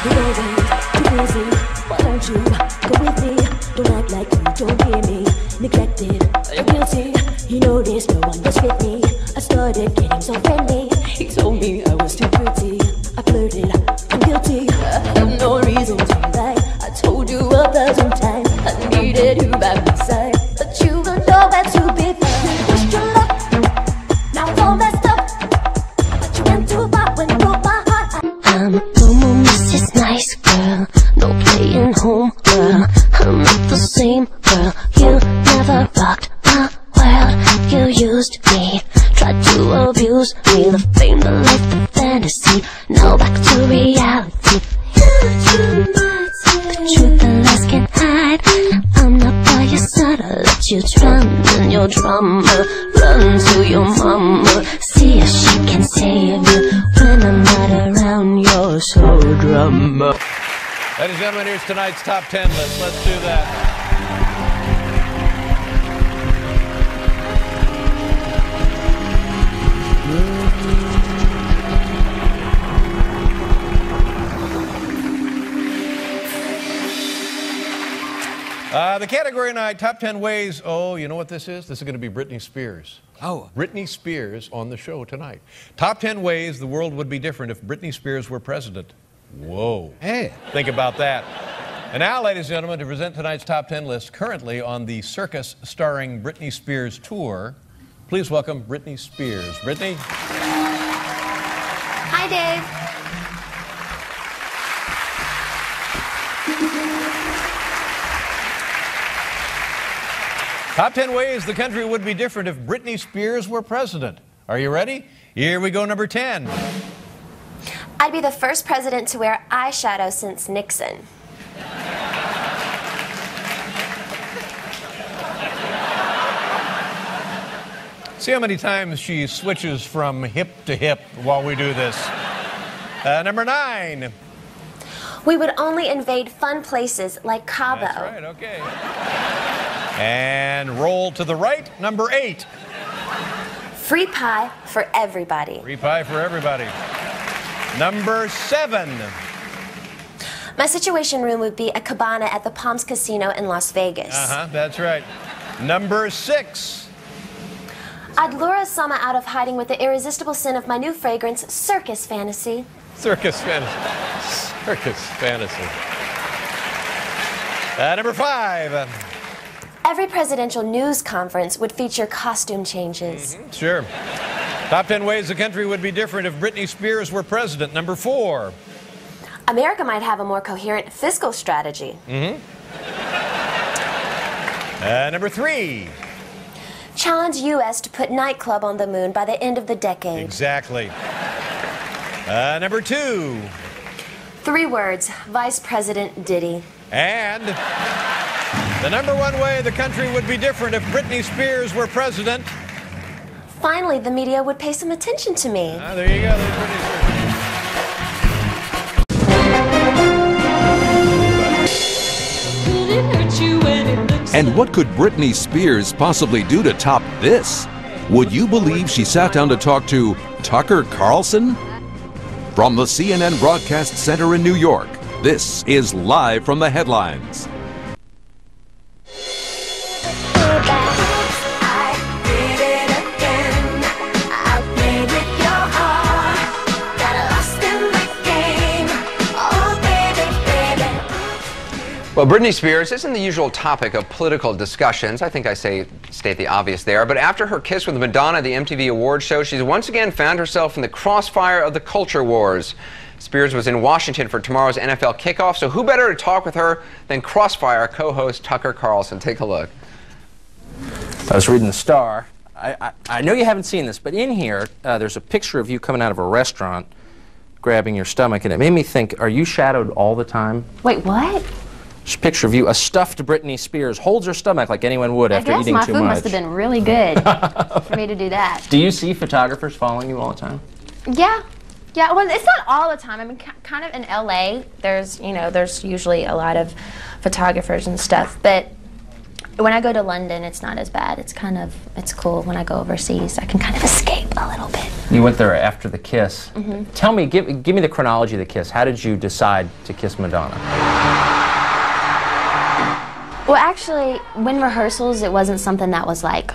You're always too busy. Why don't you go with me? Don't act like you don't hear me. Neglected, you're guilty. You noticed no one was with me. I started getting so friendly. He told me I was too pretty. I flirted, I'm guilty. I have no reason to lie. I told you 1,000 times I needed you by my side, but you were nowhere to be found. You pushed your luck, now it's all messed up. But you went too far when you broke my heart. I'm a normal Mrs. Nice Girl, no playing home girl. I'm not the same girl. You never rocked my world. You used me, tried to abuse me. The fame, the life, the fantasy. Now back to reality. The truth the lies can't hide. I'm not by your side. I let you drown in your drama. Run to your mama. See if she can save you. When I'm not around, you're so drama. Ladies and gentlemen, here's tonight's top 10 list. Let's do that. The category tonight, top 10 ways. Oh, you know what this is? This is going to be Britney Spears. Oh. Britney Spears on the show tonight. Top 10 ways the world would be different if Britney Spears were president. Whoa. Hey. Think about that. And now, ladies and gentlemen, to present tonight's top 10 list, currently on the Circus starring Britney Spears tour, please welcome Britney Spears. Britney? Hi, Dave. Top 10 ways the country would be different if Britney Spears were president. Are you ready? Here we go, number 10. I'd be the first president to wear eyeshadow since Nixon. See how many times she switches from hip to hip while we do this. Number 9. We would only invade fun places like Cabo. That's right, okay. And roll to the right, number 8. Free pie for everybody. Free pie for everybody. Number 7. My situation room would be a cabana at the Palms Casino in Las Vegas. That's right. Number 6. I'd lure a summer out of hiding with the irresistible sin of my new fragrance, Circus Fantasy. Circus Fantasy. Circus Fantasy. Number 5. Every presidential news conference would feature costume changes. Sure. Top 10 ways the country would be different if Britney Spears were president. Number 4. America might have a more coherent fiscal strategy. Number 3. Challenge U.S. to put nightclub on the moon by the end of the decade. Exactly. Number 2. 3 words, Vice President Diddy. And the number 1 way the country would be different if Britney Spears were president. Finally, the media would pay some attention to me. There you go. There's Britney Spears. And what could Britney Spears possibly do to top this? Would you believe she sat down to talk to Tucker Carlson? From the CNN Broadcast Center in New York, this is Live from the Headlines. Well, Britney Spears isn't the usual topic of political discussions. I think I state the obvious there. But after her kiss with Madonna at the MTV Awards show, she's once again found herself in the crossfire of the culture wars. Spears was in Washington for tomorrow's NFL kickoff, so who better to talk with her than Crossfire co-host Tucker Carlson? Take a look. I was reading The Star. I know you haven't seen this, but in here, there's a picture of you coming out of a restaurant, grabbing your stomach, and it made me think, are you shadowed all the time? Wait, what? There's a picture of you, a stuffed Britney Spears, holds her stomach like anyone would after eating too much. I guess my food must have been really good for me to do that. Do you see photographers following you all the time? Yeah. Yeah, well, it's not all the time. I mean, kind of in LA, there's usually a lot of photographers and stuff, but when I go to London, it's not as bad. It's cool when I go overseas. I can kind of escape a little bit. You went there after the kiss. Tell me, give me the chronology of the kiss. How did you decide to kiss Madonna? Well, actually, when rehearsals, it wasn't something that was like,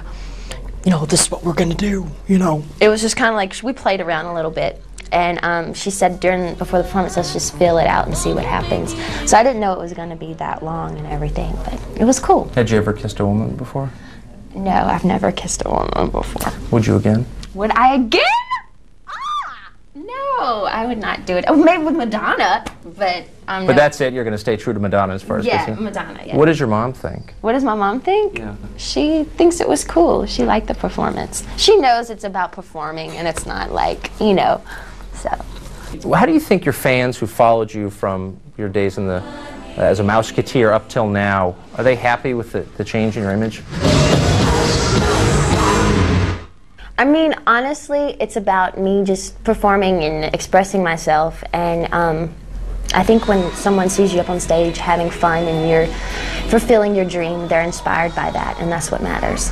you know, this is what we're gonna do, you know. It was just kind of like, we played around a little bit. And she said before the performance, let's just feel it out and see what happens. So I didn't know it was gonna be that long and everything, but it was cool. Had you ever kissed a woman before? No, I've never kissed a woman before. Would you again? Would I again? No, I would not do it. Oh, maybe with Madonna, but But no. that's it. You're going to stay true to Madonna as far as Yeah, kissing? Madonna, yeah. What does your mom think? What does my mom think? Yeah. She thinks it was cool. She liked the performance. She knows it's about performing and it's not like, you know, so. How do you think your fans who followed you from your days in the as a Mouseketeer up till now, are they happy with the change in your image? I mean, honestly, it's about me just performing and expressing myself, and I think when someone sees you up on stage having fun and you're fulfilling your dream, they're inspired by that, and that's what matters.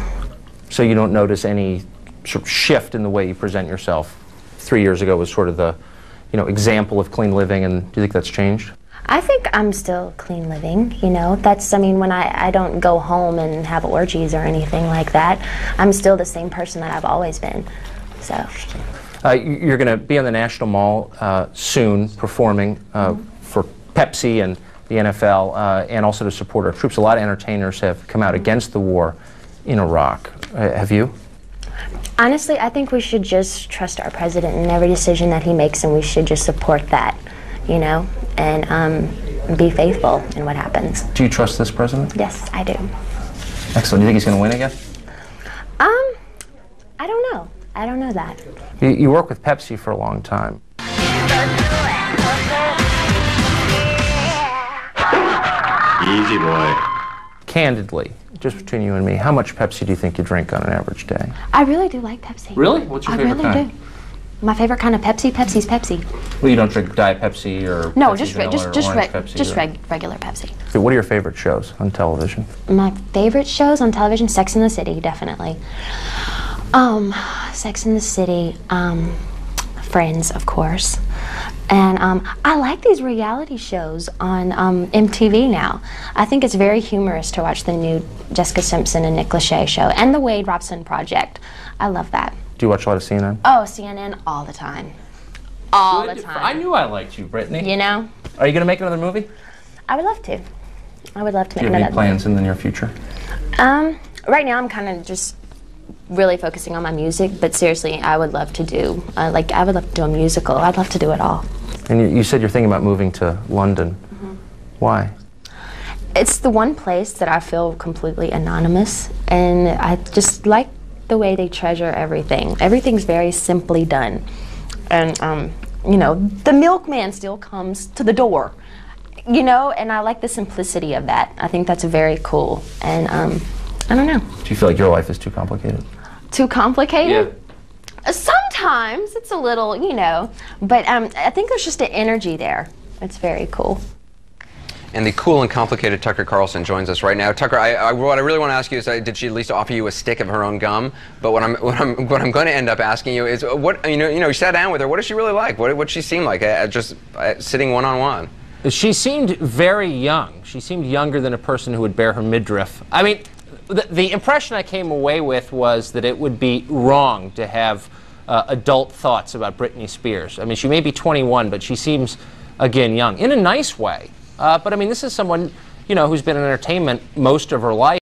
So you don't notice any sort of shift in the way you present yourself? 3 years ago was sort of the, you know, example of clean living, and do you think that's changed? I think I'm still clean living, you know. That's, I mean, when I don't go home and have orgies or anything like that, I'm still the same person that I've always been, so. You're going to be on the National Mall soon, performing for Pepsi and the NFL, and also to support our troops. A lot of entertainers have come out against the war in Iraq. Have you? Honestly, I think we should just trust our president in every decision that he makes, and we should just support that, you know, and be faithful in what happens. Do you trust this president? Yes, I do. Excellent. Do you think he's going to win again? I don't know. I don't know that. You work with Pepsi for a long time. Easy boy. Candidly, just between you and me, how much Pepsi do you think you drink on an average day? I really do like Pepsi. Really? What's your favorite kind? I really do. My favorite kind of Pepsi? Pepsi's Pepsi. Well, you don't drink Diet Pepsi or No, Pepsi just Vanilla or Orange Pepsi, or... regular Pepsi. Okay, what are your favorite shows on television? My favorite shows on television, Sex and the City, definitely. Sex and the City, Friends, of course. And I like these reality shows on MTV now. I think it's very humorous to watch the new Jessica Simpson and Nick Lachey show, and the Wade Robson Project. I love that. Do you watch a lot of CNN? Oh, CNN all the time. All the time. I knew I liked you, Brittany. You know? Are you going to make another movie? I would love to. I would love to make Do you have another any plans in the near future? Right now I'm kind of just really focusing on my music, but seriously, I would love to do, I would love to do a musical. I'd love to do it all. And you said you're thinking about moving to London. Why? It's the one place that I feel completely anonymous, and I just like the way they treasure everything. Everything's very simply done. And, you know, the milkman still comes to the door, you know, and I like the simplicity of that. I think that's very cool. And, I don't know. Do you feel like your life is too complicated? Too complicated? Yeah. Sometimes it's a little, you know, but I think there's just an energy there. It's very cool. And the cool and complicated Tucker Carlson joins us right now. Tucker, what I really want to ask you is, did she at least offer you a stick of her own gum? But what I'm going to end up asking you is, what you sat down with her. What does she really like? What she seem like? Just sitting one-on-one. She seemed very young. She seemed younger than a person who would bear her midriff. I mean, the impression I came away with was that it would be wrong to have adult thoughts about Britney Spears. I mean, she may be 21, but she seems, again, young in a nice way. But I mean, this is someone, you know, who's been in entertainment most of her life.